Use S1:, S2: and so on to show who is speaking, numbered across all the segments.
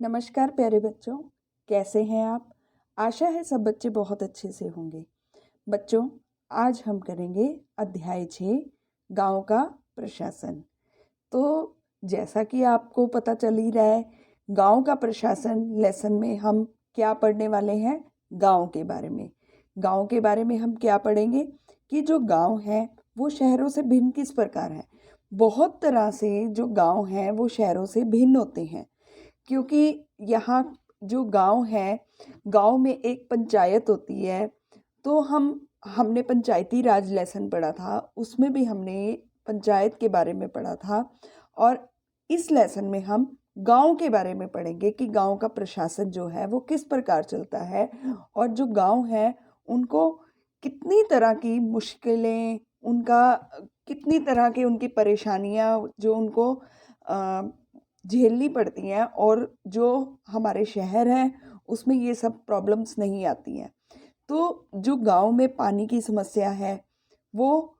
S1: नमस्कार प्यारे बच्चों, कैसे हैं आप? आशा है सब बच्चे बहुत अच्छे से होंगे। बच्चों, आज हम करेंगे अध्याय 6 गांव का प्रशासन। तो जैसा कि आपको पता चल ही रहा है, गांव का प्रशासन लेसन में हम क्या पढ़ने वाले हैं? गांव के बारे में। गांव के बारे में हम क्या पढ़ेंगे कि जो गांव है वो शहरों से भिन्न किस प्रकार है। बहुत तरह से जो गांव हैं वो शहरों से भिन्न होते हैं, क्योंकि यहाँ जो गांव है, गांव में एक पंचायत होती है। तो हमने पंचायती राज लेसन पढ़ा था, उसमें भी हमने पंचायत के बारे में पढ़ा था। और इस लेसन में हम गांव के बारे में पढ़ेंगे कि गांव का प्रशासन जो है वो किस प्रकार चलता है, और जो गांव है उनको कितनी तरह की मुश्किलें, उनका कितनी तरह की उनकी परेशानियां जो उनको झेलनी पड़ती हैं, और जो हमारे शहर हैं उसमें ये सब प्रॉब्लम्स नहीं आती हैं। तो जो गांव में पानी की समस्या है वो,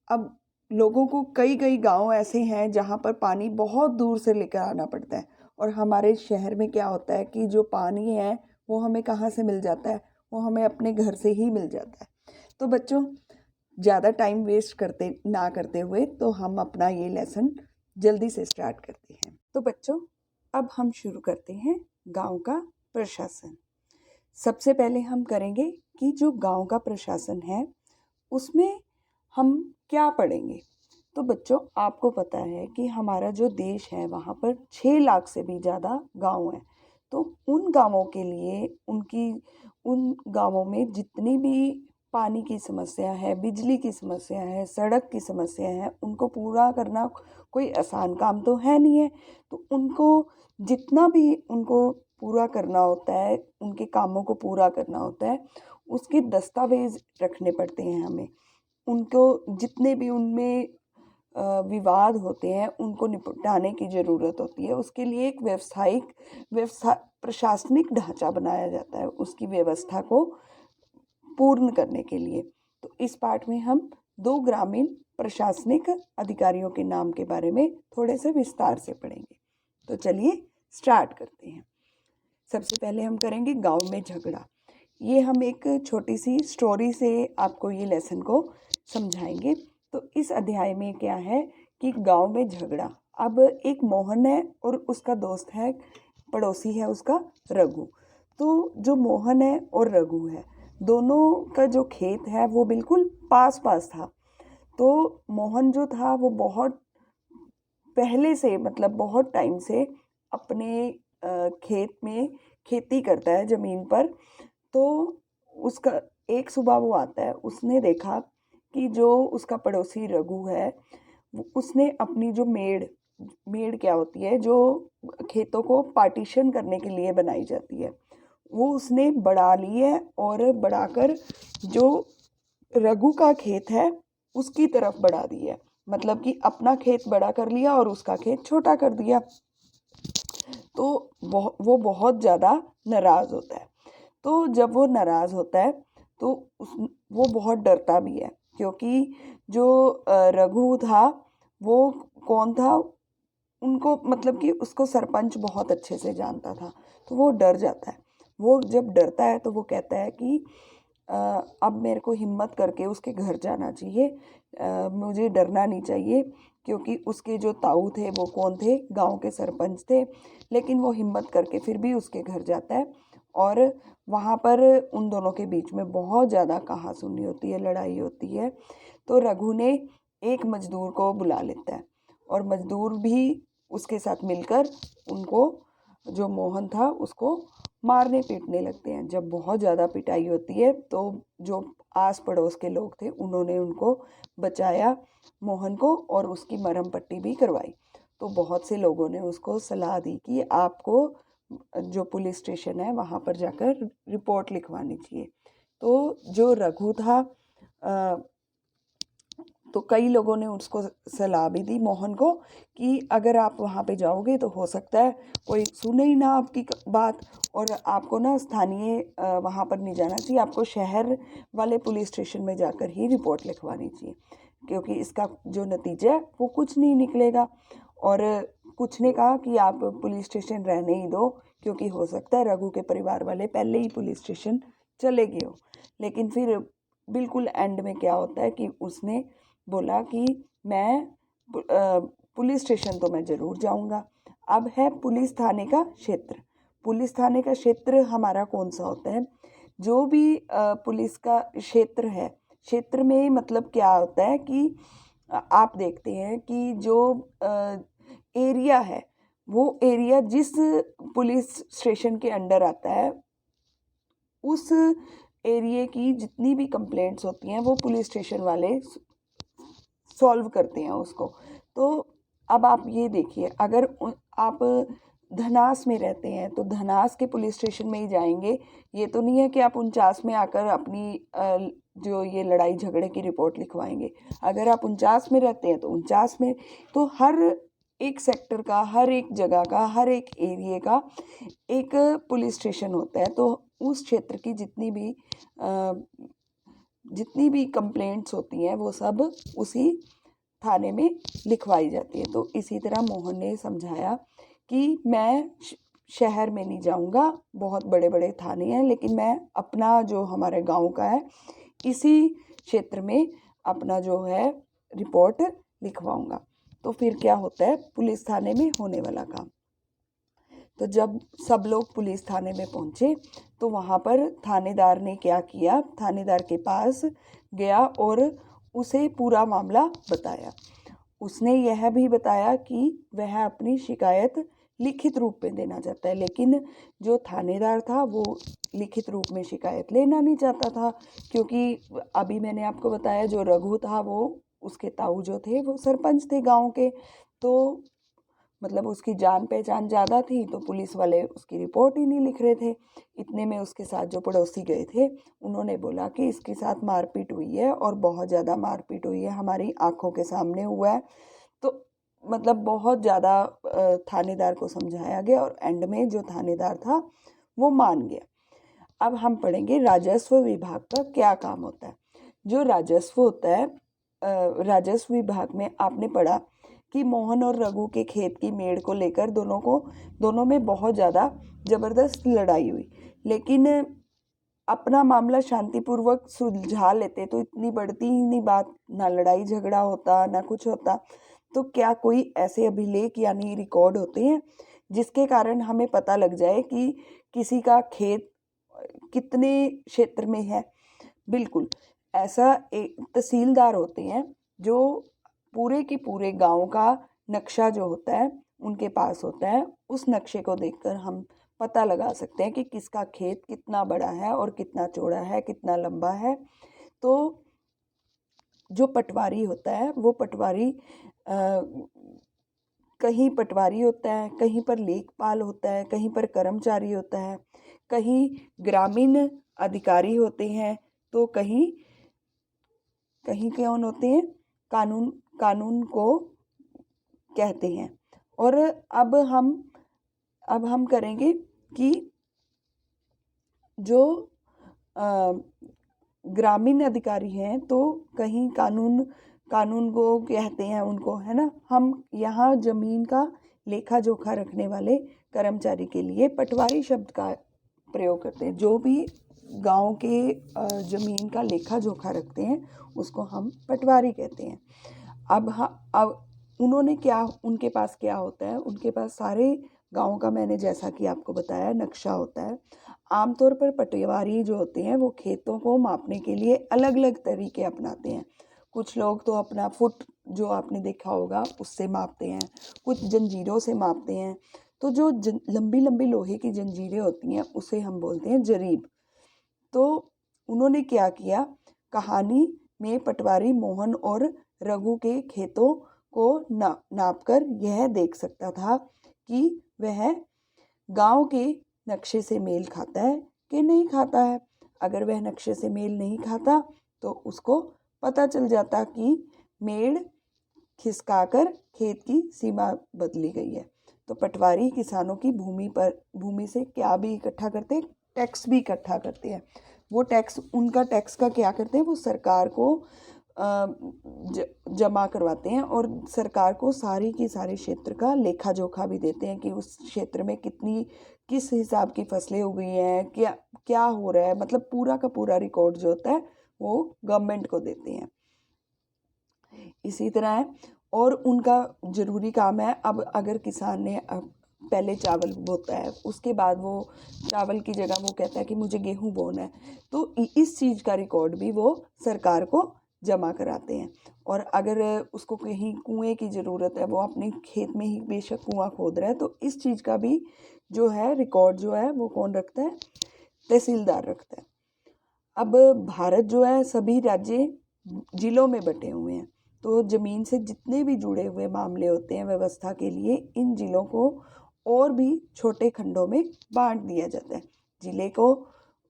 S1: अब लोगों को कई कई गांव ऐसे हैं जहां पर पानी बहुत दूर से लेकर आना पड़ता है, और हमारे शहर में क्या होता है कि जो पानी है वो हमें कहाँ से मिल जाता है? वो हमें अपने घर से ही मिल जाता है। तो बच्चों, ज़्यादा टाइम वेस्ट करते हुए तो हम अपना ये लेसन जल्दी से स्टार्ट करते हैं। तो बच्चों, अब हम शुरू करते हैं गांव का प्रशासन। सबसे पहले हम करेंगे कि जो गांव का प्रशासन है उसमें हम क्या पढ़ेंगे। तो बच्चों, आपको पता है कि हमारा जो देश है वहाँ पर 6 लाख से भी ज़्यादा गांव हैं। तो उन गांवों के लिए उन गांवों में जितनी भी पानी की समस्या है, बिजली की समस्या है, सड़क की समस्या है, उनको पूरा करना कोई आसान काम तो है नहीं है। तो उनको जितना भी उनको पूरा करना होता है, उनके कामों को पूरा करना होता है, उसके दस्तावेज रखने पड़ते हैं हमें। उनको जितने भी उनमें विवाद होते हैं उनको निपटाने की ज़रूरत होती है। उसके लिए एक प्रशासनिक ढांचा बनाया जाता है उसकी व्यवस्था को पूर्ण करने के लिए। तो इस पाठ में हम 2 ग्रामीण प्रशासनिक अधिकारियों के नाम के बारे में थोड़े से विस्तार से पढ़ेंगे। तो चलिए स्टार्ट करते हैं। सबसे पहले हम करेंगे गांव में झगड़ा। ये हम एक छोटी सी स्टोरी से आपको ये लेसन को समझाएंगे। तो इस अध्याय में क्या है कि गांव में झगड़ा। अब एक मोहन है और उसका दोस्त है, पड़ोसी है उसका रघु। तो जो मोहन है और रघु है, दोनों का जो खेत है वो बिल्कुल पास पास था। तो मोहन जो था वो बहुत पहले से, मतलब बहुत टाइम से अपने खेत में खेती करता है ज़मीन पर। तो उसका एक सुबह वो आता है, उसने देखा कि जो उसका पड़ोसी रघु है उसने अपनी जो मेड़ मेड़ क्या होती है, जो खेतों को पार्टीशन करने के लिए बनाई जाती है, वो उसने बढ़ा ली है। और बढ़ाकर जो रघु का खेत है उसकी तरफ बढ़ा दी है। मतलब कि अपना खेत बड़ा कर लिया और उसका खेत छोटा कर दिया। तो वो बहुत ज़्यादा नाराज़ होता है। तो जब वो नाराज़ होता है तो वो बहुत डरता भी है, क्योंकि जो रघु था वो कौन था, उनको मतलब कि उसको सरपंच बहुत अच्छे से जानता था। तो वो डर जाता है। वो जब डरता है तो वो कहता है कि अब मेरे को हिम्मत करके उसके घर जाना चाहिए, मुझे डरना नहीं चाहिए। क्योंकि उसके जो ताऊ थे वो कौन थे, गांव के सरपंच थे। लेकिन वो हिम्मत करके फिर भी उसके घर जाता है, और वहाँ पर उन दोनों के बीच में बहुत ज़्यादा कहासुनी होती है, लड़ाई होती है। तो रघु ने एक मजदूर को बुला लेता है, और मजदूर भी उसके साथ मिलकर उनको, जो मोहन था उसको मारने पीटने लगते हैं। जब बहुत ज़्यादा पिटाई होती है तो जो आस पड़ोस के लोग थे उन्होंने उनको बचाया, मोहन को, और उसकी मरहम पट्टी भी करवाई। तो बहुत से लोगों ने उसको सलाह दी कि आपको जो पुलिस स्टेशन है वहाँ पर जाकर रिपोर्ट लिखवानी चाहिए। तो जो रघु था, तो कई लोगों ने उसको सलाह भी दी मोहन को कि अगर आप वहाँ पे जाओगे तो हो सकता है कोई सुने ही ना आपकी बात, और आपको ना स्थानीय वहाँ पर नहीं जाना चाहिए, आपको शहर वाले पुलिस स्टेशन में जाकर ही रिपोर्ट लिखवानी चाहिए, क्योंकि इसका जो नतीजा है वो कुछ नहीं निकलेगा। और कुछ ने कहा कि आप पुलिस स्टेशन रहने ही दो, क्योंकि हो सकता है रघु के परिवार वाले पहले ही पुलिस स्टेशन चले गए हो। लेकिन फिर बिल्कुल एंड में क्या होता है कि उसने बोला कि मैं पुलिस स्टेशन तो मैं ज़रूर जाऊंगा। अब है पुलिस थाने का क्षेत्र। पुलिस थाने का क्षेत्र हमारा कौन सा होता है? जो भी पुलिस का क्षेत्र है, क्षेत्र में मतलब क्या होता है कि आप देखते हैं कि जो एरिया है, वो एरिया जिस पुलिस स्टेशन के अंडर आता है, उस एरिया की जितनी भी कंप्लेंट्स होती हैं वो पुलिस स्टेशन वाले सॉल्व करते हैं उसको। तो अब आप ये देखिए, अगर आप धनास में रहते हैं तो धनास के पुलिस स्टेशन में ही जाएंगे। ये तो नहीं है कि आप 49 में आकर अपनी जो ये लड़ाई झगड़े की रिपोर्ट लिखवाएंगे। अगर आप 49 में रहते हैं तो 49 में, तो हर एक सेक्टर का, हर एक जगह का, हर एक एरिया का एक पुलिस स्टेशन होता है। तो उस क्षेत्र की जितनी भी कंप्लेंट्स होती हैं वो सब उसी थाने में लिखवाई जाती है। तो इसी तरह मोहन ने समझाया कि मैं शहर में नहीं जाऊंगा, बहुत बड़े बड़े थाने हैं, लेकिन मैं अपना जो हमारे गांव का है इसी क्षेत्र में अपना जो है रिपोर्ट लिखवाऊंगा। तो फिर क्या होता है पुलिस थाने में होने वाला काम। तो जब सब लोग पुलिस थाने में पहुंचे तो वहाँ पर थानेदार ने क्या किया, थानेदार के पास गया और उसे पूरा मामला बताया। उसने यह भी बताया कि वह अपनी शिकायत लिखित रूप में देना चाहता है, लेकिन जो थानेदार था वो लिखित रूप में शिकायत लेना नहीं चाहता था, क्योंकि अभी मैंने आपको बताया जो रघु था वो, उसके ताऊ जो थे वो सरपंच थे गांव के। तो मतलब उसकी जान पहचान ज़्यादा थी, तो पुलिस वाले उसकी रिपोर्ट ही नहीं लिख रहे थे। इतने में उसके साथ जो पड़ोसी गए थे उन्होंने बोला कि इसके साथ मारपीट हुई है और बहुत ज़्यादा मारपीट हुई है, हमारी आंखों के सामने हुआ है। तो मतलब बहुत ज़्यादा थानेदार को समझाया गया और एंड में जो थानेदार था वो मान गया। अब हम पढ़ेंगे राजस्व विभाग का क्या काम होता है। जो राजस्व होता है, राजस्व विभाग में आपने पढ़ा कि मोहन और रघु के खेत की मेड़ को लेकर दोनों में बहुत ज़्यादा ज़बरदस्त लड़ाई हुई, लेकिन अपना मामला शांतिपूर्वक सुलझा लेते तो इतनी बढ़ती ही नहीं बात, ना लड़ाई झगड़ा होता ना कुछ होता। तो क्या कोई ऐसे अभिलेख यानी रिकॉर्ड होते हैं जिसके कारण हमें पता लग जाए कि किसी का खेत कितने क्षेत्र में है? बिल्कुल, ऐसा एक तहसीलदार होते हैं जो पूरे के पूरे गांव का नक्शा जो होता है उनके पास होता है। उस नक्शे को देखकर हम पता लगा सकते हैं कि किसका खेत कितना बड़ा है और कितना चौड़ा है, कितना लंबा है। तो जो पटवारी होता है वो पटवारी कहीं पटवारी होता है, कहीं पर लेखपाल होता है, कहीं पर कर्मचारी होता है, कहीं ग्रामीण अधिकारी होते हैं, तो कहीं कहीं कौन होते हैं, कानून को कहते हैं। और अब हम करेंगे कि जो ग्रामीण अधिकारी हैं तो कहीं कानून को कहते हैं उनको, है ना। हम यहाँ जमीन का लेखा जोखा रखने वाले कर्मचारी के लिए पटवारी शब्द का प्रयोग करते हैं। जो भी गांव के जमीन का लेखा जोखा रखते हैं उसको हम पटवारी कहते हैं। अब उनके पास क्या होता है, उनके पास सारे गांव का, मैंने जैसा कि आपको बताया, नक्शा होता है। आमतौर पर पटवारी जो होते हैं वो खेतों को मापने के लिए अलग अलग तरीके अपनाते हैं। कुछ लोग तो अपना फुट जो आपने देखा होगा उससे मापते हैं, कुछ जंजीरों से मापते हैं। तो जो लंबी लंबी लोहे की जंजीरें होती हैं उसे हम बोलते हैं जरीब। तो उन्होंने क्या किया, कहानी में पटवारी मोहन और रघु के खेतों को नापकर यह देख सकता था कि वह गांव के नक्शे से मेल खाता है कि नहीं खाता है। अगर वह नक्शे से मेल नहीं खाता तो उसको पता चल जाता कि मेड़ खिसकाकर खेत की सीमा बदली गई है। तो पटवारी किसानों की भूमि से क्या भी इकट्ठा करते हैं, टैक्स भी इकट्ठा करते हैं। वो टैक्स, उनका टैक्स का क्या करते हैं, वो सरकार को जमा करवाते हैं और सरकार को सारी की सारी क्षेत्र का लेखा जोखा भी देते हैं कि उस क्षेत्र में किस हिसाब की फसलें उगी हैं, क्या क्या हो रहा है, मतलब पूरा का पूरा रिकॉर्ड जो होता है वो गवर्नमेंट को देते हैं। इसी तरह है और उनका ज़रूरी काम है, अब अगर किसान ने पहले चावल बोता है, उसके बाद वो चावल की जगह वो कहता है कि मुझे गेहूं बोना है, तो इस चीज़ का रिकॉर्ड भी वो सरकार को जमा कराते हैं। और अगर उसको कहीं कुएं की ज़रूरत है, वो अपने खेत में ही बेशक कुआं खोद रहा है, तो इस चीज़ का भी जो है रिकॉर्ड जो है वो कौन रखता है? तहसीलदार रखता है। अब भारत जो है सभी राज्य जिलों में बटे हुए हैं, तो ज़मीन से जितने भी जुड़े हुए मामले होते हैं व्यवस्था के लिए, इन जिलों को और भी छोटे खंडों में बांट दिया जाता है। जिले को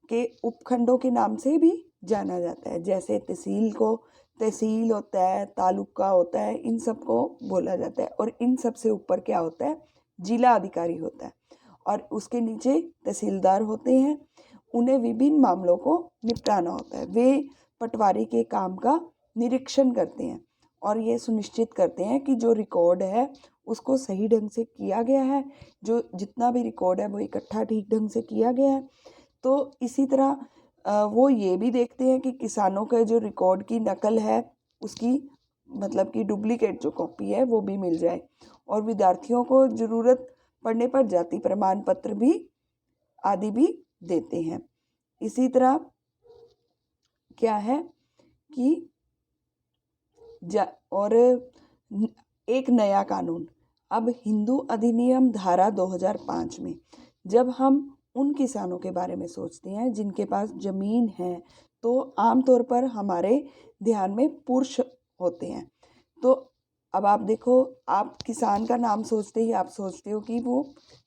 S1: के उपखंडों के नाम से भी जाना जाता है। जैसे तहसील को तहसील होता है, तालुका होता है, इन सब को बोला जाता है। और इन सब से ऊपर क्या होता है? जिला अधिकारी होता है और उसके नीचे तहसीलदार होते हैं। उन्हें विभिन्न मामलों को निपटाना होता है। वे पटवारी के काम का निरीक्षण करते हैं और ये सुनिश्चित करते हैं कि जो रिकॉर्ड है उसको सही ढंग से किया गया है, जो जितना भी रिकॉर्ड है वो इकट्ठा ठीक ढंग से किया गया है। तो इसी तरह वो ये भी देखते हैं कि किसानों का जो रिकॉर्ड की नकल है उसकी मतलब कि डुप्लीकेट जो कॉपी है वो भी मिल जाए। और विद्यार्थियों को ज़रूरत पड़ने पर जाति प्रमाण पत्र भी आदि भी देते हैं। इसी तरह क्या है कि और एक नया कानून, अब हिंदू अधिनियम धारा 2005 में जब हम उन किसानों के बारे में सोचते हैं जिनके पास ज़मीन है, तो आमतौर पर हमारे ध्यान में पुरुष होते हैं। तो अब आप देखो, आप किसान का नाम सोचते ही आप सोचते हो कि वो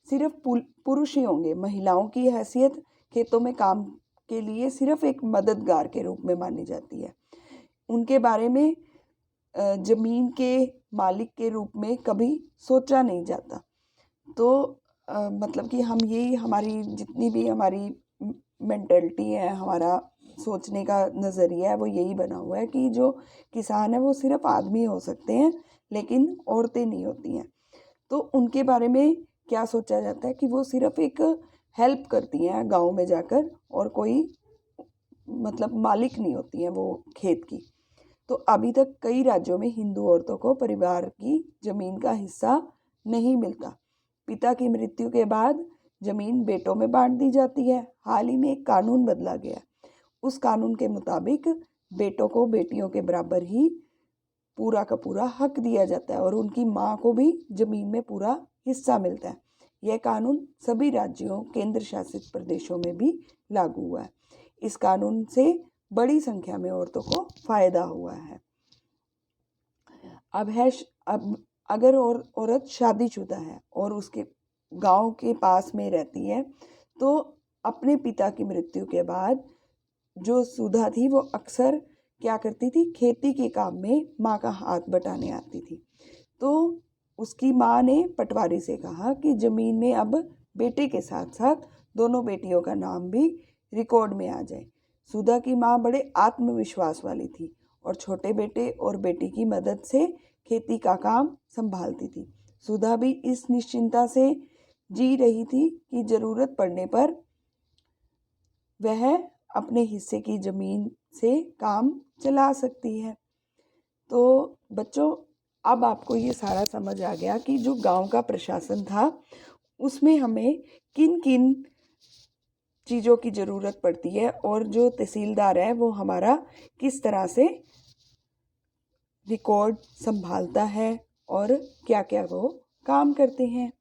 S1: सिर्फ पुरुष ही होंगे। महिलाओं की हैसियत खेतों में काम के लिए सिर्फ एक मददगार के रूप में मानी जाती है। उनके बारे में ज़मीन के मालिक के रूप में कभी सोचा नहीं जाता। तो मतलब कि हम यही हमारी जितनी भी हमारी मेंटलिटी है, हमारा सोचने का नज़रिया है, वो यही बना हुआ है कि जो किसान है वो सिर्फ आदमी हो सकते हैं लेकिन औरतें नहीं होती हैं। तो उनके बारे में क्या सोचा जाता है कि वो सिर्फ एक हेल्प करती हैं गाँव में जाकर, और कोई मतलब मालिक नहीं होती हैं वो खेत की। तो अभी तक कई राज्यों में हिंदू औरतों को परिवार की जमीन का हिस्सा नहीं मिलता। पिता की मृत्यु के बाद जमीन बेटों में बांट दी जाती है। हाल ही में एक कानून बदला गया। उस कानून के मुताबिक बेटों को बेटियों के बराबर ही पूरा का पूरा हक दिया जाता है और उनकी माँ को भी जमीन में पूरा हिस्सा मिलता है। यह कानून सभी राज्यों, केंद्र शासित प्रदेशों में भी लागू हुआ है। इस कानून से बड़ी संख्या में औरतों को फायदा हुआ है। अब अगर औरत शादीशुदा है और उसके गांव के पास में रहती है, तो अपने पिता की मृत्यु के बाद जो सुधा थी वो अक्सर क्या करती थी? खेती के काम में माँ का हाथ बटाने आती थी। तो उसकी माँ ने पटवारी से कहा कि ज़मीन में अब बेटे के साथ साथ दोनों बेटियों का नाम भी रिकॉर्ड में आ जाए। सुधा की माँ बड़े आत्मविश्वास वाली थी और छोटे बेटे और बेटी की मदद से खेती का काम संभालती थी। सुधा भी इस निश्चिंता से जी रही थी कि ज़रूरत पड़ने पर वह अपने हिस्से की ज़मीन से काम चला सकती है। तो बच्चों, अब आपको ये सारा समझ आ गया कि जो गांव का प्रशासन था उसमें हमें किन किन चीज़ों की ज़रूरत पड़ती है और जो तहसीलदार है वो हमारा किस तरह से रिकॉर्ड संभालता है और क्या क्या वो काम करते हैं।